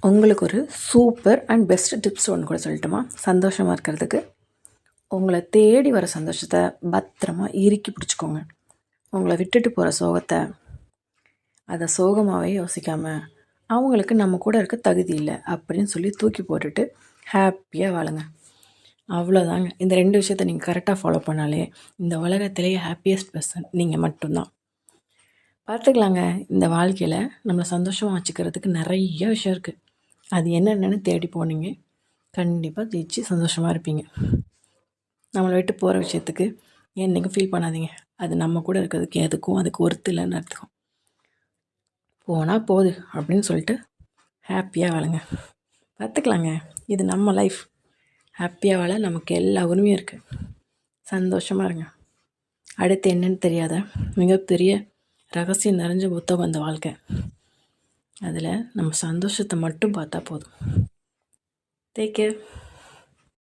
உங்களுக்கு ஒரு super and best tips ஒன்று கூட சொல்லட்டுமா? சந்தோஷமாக இருக்கிறதுக்கு உங்களை தேடி வர சந்தோஷத்தை பத்திரமா இறுக்கி பிடிச்சிக்கோங்க. உங்களை விட்டுட்டு போகிற சோகத்தை அதை சோகமாகவே யோசிக்காமல் அவங்களுக்கு நம்ம கூட இருக்க தகுதி இல்லை அப்படின்னு சொல்லி தூக்கி போட்டுட்டு ஹாப்பியாக வாழுங்க. அவ்வளோதாங்க. இந்த 2 விஷயத்தை நீங்கள் கரெக்டாக ஃபாலோ பண்ணாலே இந்த உலகத்திலேயே ஹாப்பியஸ்ட் பர்சன் நீங்கள் மட்டும்தான். பார்த்துக்கலாங்க. இந்த வாழ்க்கையில் நம்மளை சந்தோஷமாக வச்சுக்கிறதுக்கு நிறைய விஷயம் இருக்குது. அது என்னென்னு தேடி போனீங்க கண்டிப்பாக ஜெயிச்சு சந்தோஷமாக இருப்பீங்க. நம்மளை விட்டு போகிற விஷயத்துக்கு என்றைக்கும் ஃபீல் பண்ணாதீங்க. அது நம்ம கூட இருக்கிறதுக்கு எதுக்கும் அதுக்கு ஒர்த்து இல்லைன்னு அர்த்தம். போனால் போகுது அப்படின்னு சொல்லிட்டு ஹாப்பியாக வாழுங்க. பார்த்துக்கலாங்க. இது நம்ம லைஃப். ஹாப்பியாக வாழ நமக்கு எல்லா உரிமையும் இருக்குது. சந்தோஷமாக இருங்க. அடுத்து என்னன்னு தெரியாத மிகப்பெரிய ரகசியம் நிறைஞ்ச புத்தகம் அந்த வாழ்க்கை. அதில் நம்ம சந்தோஷத்தை மட்டும் பார்த்தா போதும். Take care.